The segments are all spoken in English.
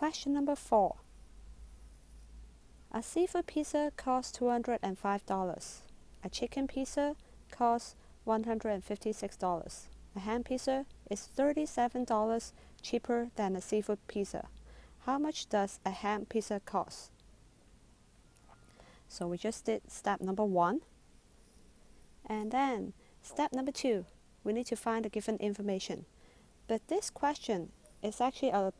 Question number 4. A seafood pizza costs $205. A chicken pizza costs $156. A ham pizza is $37 cheaper than a seafood pizza. How much does a ham pizza cost? So we just did step number 1. And then step number 2, we need to find the given information. But this question is actually a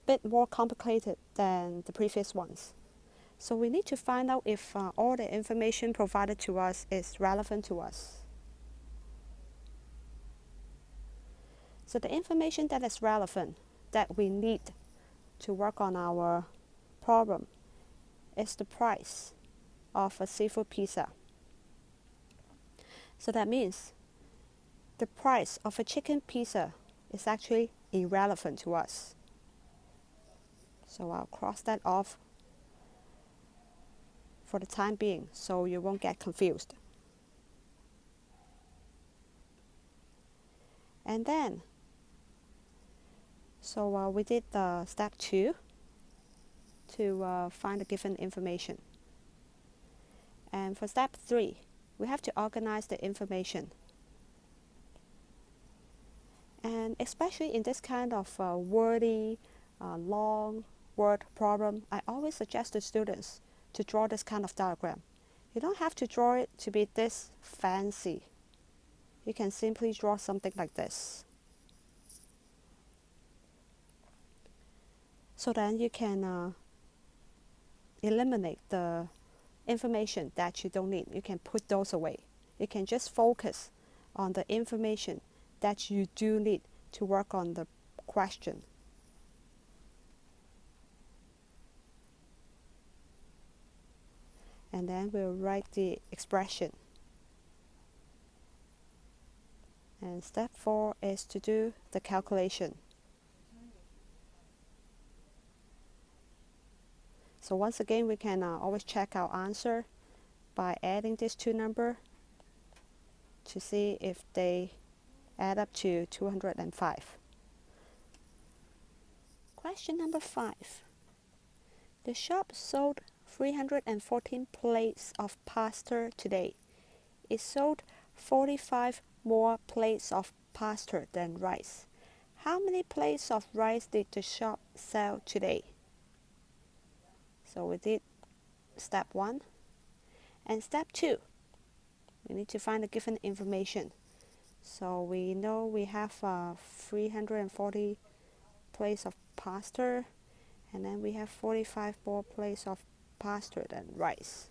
bit more complicated than the previous ones. So we need to find out if all the information provided to us is relevant to us. So the information that is relevant, that we need to work on our problem, is the price of a seafood pizza. So that means the price of a chicken pizza is actually irrelevant to us. So I'll cross that off for the time being so you won't get confused. And then, so we did step 2 to find the given information. And for step 3, we have to organize the information. And especially in this kind of wordy, long word problem, I always suggest to students to draw this kind of diagram. You don't have to draw it to be this fancy. You can simply draw something like this. So then you can eliminate the information that you don't need. You can put those away. You can just focus on the information that you do need to work on the question. And then we'll write the expression. And step 4 is to do the calculation. So once again, we can always check our answer by adding these two numbers to see if they add up to 205. Question number 5. The shop sold 314 plates of pasta today. It sold 45 more plates of pasta than rice. How many plates of rice did the shop sell today? So we did step 1. And step 2, we need to find the given information. So we know we have 340 plates of pasta, and then we have 45 more plates of pasta than rice.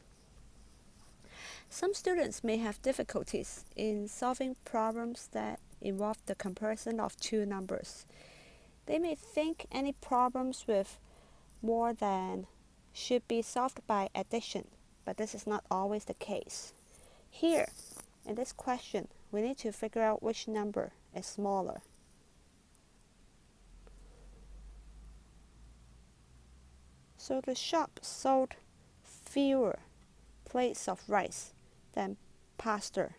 Some students may have difficulties in solving problems that involve the comparison of two numbers. They may think any problems with more than should be solved by addition, but this is not always the case. Here, in this question, we need to figure out which number is smaller. So the shop sold fewer plates of rice than pasta.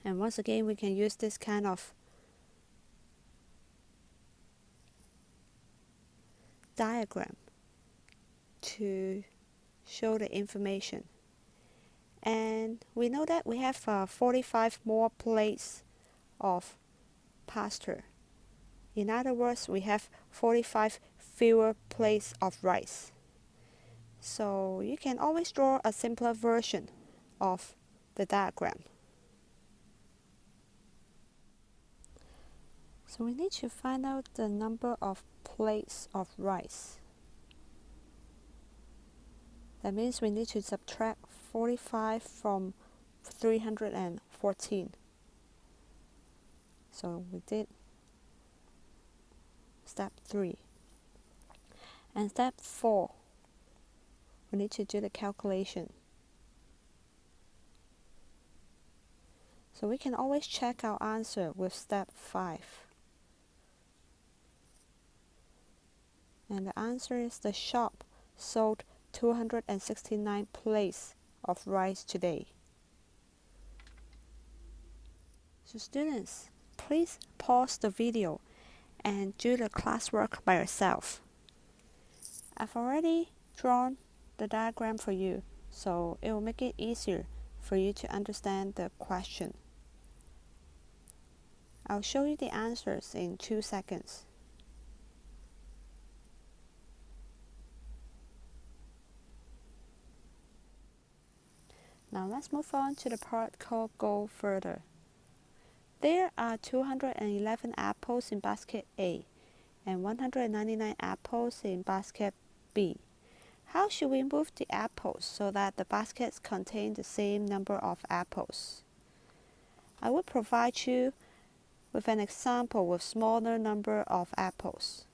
And once again, we can use this kind of diagram to show the information. And we know that we have 45 more plates of pasta. In other words, we have 45 fewer plates of rice. So you can always draw a simpler version of the diagram. So we need to find out the number of plates of rice. That means we need to subtract 45 from 314. So we did step 3. And step 4, we need to do the calculation. So we can always check our answer with step 5. And the answer is the shop sold 269 plates of rice today. So students, please pause the video and do the classwork by yourself. I've already drawn the diagram for you, so it will make it easier for you to understand the question. I'll show you the answers in 2 seconds. Now let's move on to the part called Go Further. There are 211 apples in basket A and 199 apples in basket B. How should we move the apples so that the baskets contain the same number of apples? I will provide you with an example with smaller number of apples.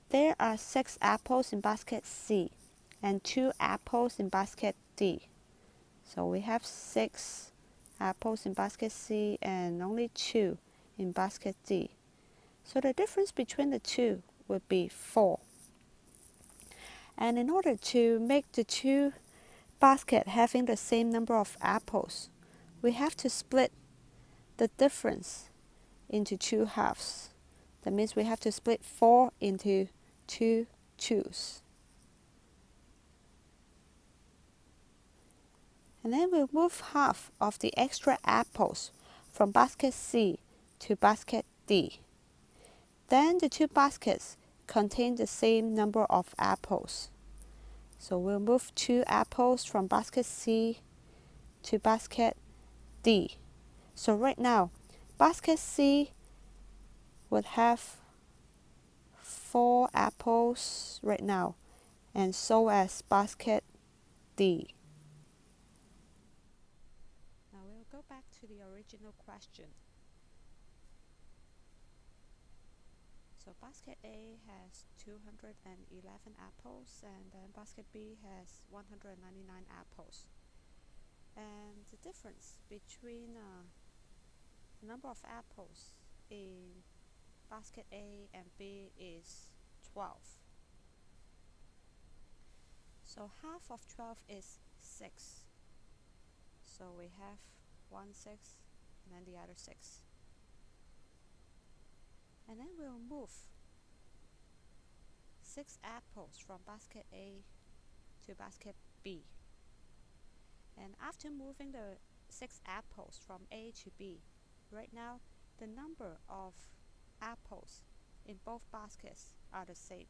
There are 6 apples in basket C and 2 apples in basket D. So we have 6 apples in basket C and only 2 in basket D. So the difference between the two would be 4. And in order to make the two baskets having the same number of apples, we have to split the difference into 2 halves. That means we have to split 4 into 2 twos. And then we'll move half of the extra apples from basket C to basket D. Then the two baskets contain the same number of apples. So we'll move 2 apples from basket C to basket D. So right now, basket C would have 4 apples right now, and so as basket D. Now we'll go back to the original question. So basket A has 211 apples and then basket B has 199 apples. And the difference between the number of apples in basket A and B is 12. So half of 12 is 6. So we have 1 6 and then the other 6. And then we'll move 6 apples from basket A to basket B. And after moving the 6 apples from A to B, right now the number of apples in both baskets are the same.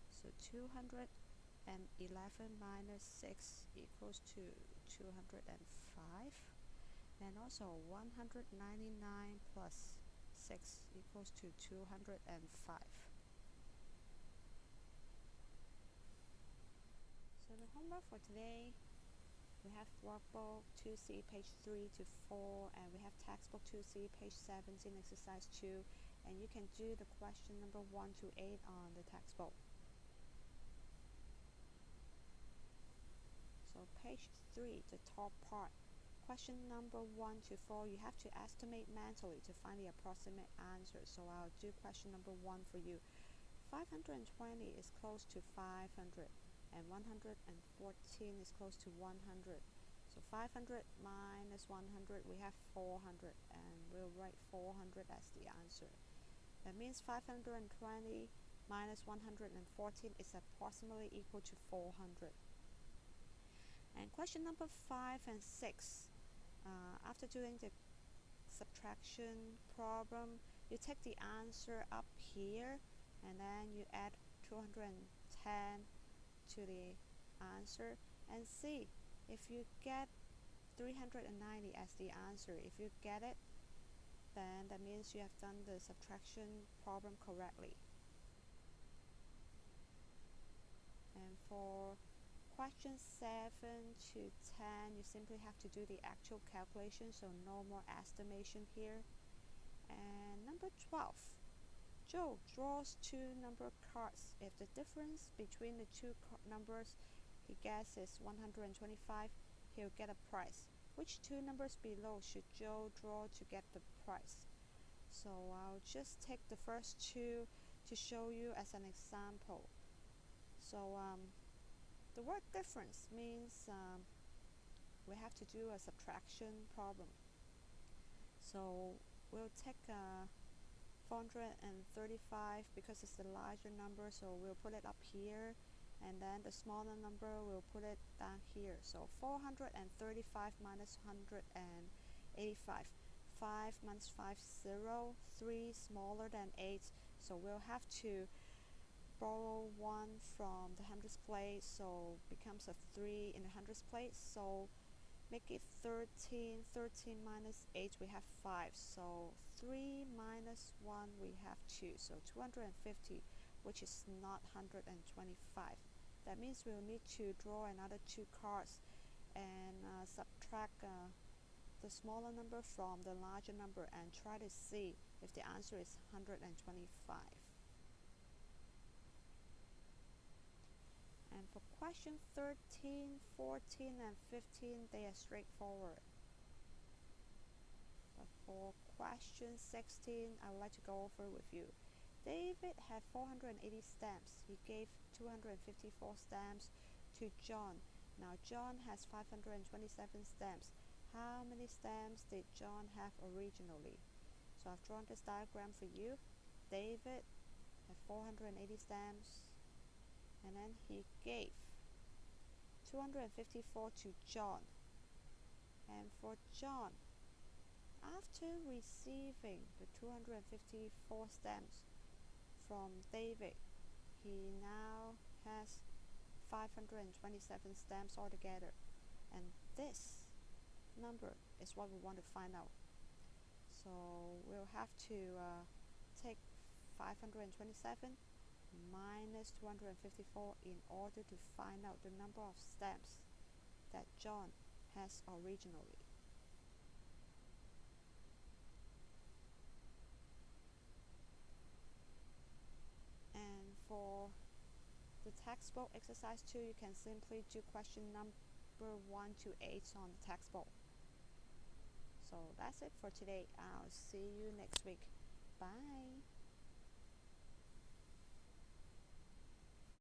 So 211 minus 6 equals to 205, and also 199 plus 6 equals to 205. So the homework for today, we have workbook 2C page 3 to 4, and we have textbook 2C page 17 exercise 2, and you can do the question number 1 to 8 on the textbook. So page 3, the top part, question number 1 to 4, you have to estimate mentally to find the approximate answer. So I'll do question number 1 for you. 520 is close to 500 and 114 is close to 100. So 500 minus 100, we have 400, and we'll write 400 as the answer. That means 520 minus 114 is approximately equal to 400. And question number 5 and 6, after doing the subtraction problem, you take the answer up here and then you add 210 to the answer and see if you get 390 as the answer. If you get it, then that means you have done the subtraction problem correctly. And for question 7 to 10, you simply have to do the actual calculation, so no more estimation here. And number 12, Joe draws 2 number cards. If the difference between the 2 numbers he guesses 125, he'll get a prize. Which 2 numbers below should Joe draw to get the prize? So I'll just take the first 2 to show you as an example. So the word difference means we have to do a subtraction problem. So we'll take 435 because it's the larger number, so we'll put it up here, and then the smaller number we'll put it down here. So 435 minus 185, 5 minus 5 0, 3 smaller than 8, so we'll have to borrow 1 from the hundreds place, so becomes a 3 in the hundreds place, so make it 13. 13 minus 8 we have 5, so 3 minus 1 we have 2, so 250, which is not 125. That means we'll need to draw another 2 cards and subtract the smaller number from the larger number and try to see if the answer is 125. And for question 13, 14, and 15, they are straightforward. But for question 16, I would like to go over with you. David had 480 stamps. He gave 254 stamps to John. Now John has 527 stamps. How many stamps did John have originally? So I've drawn this diagram for you. David had 480 stamps, and then he gave 254 to John. And for John, after receiving the 254 stamps from David, he now has 527 stamps altogether, and this number is what we want to find out. So we'll have to take 527 minus 254 in order to find out the number of stamps that John has originally. And for the textbook exercise 2, you can simply do question number 1 to 8 on the textbook. So that's it for today. I'll see you next week. Bye.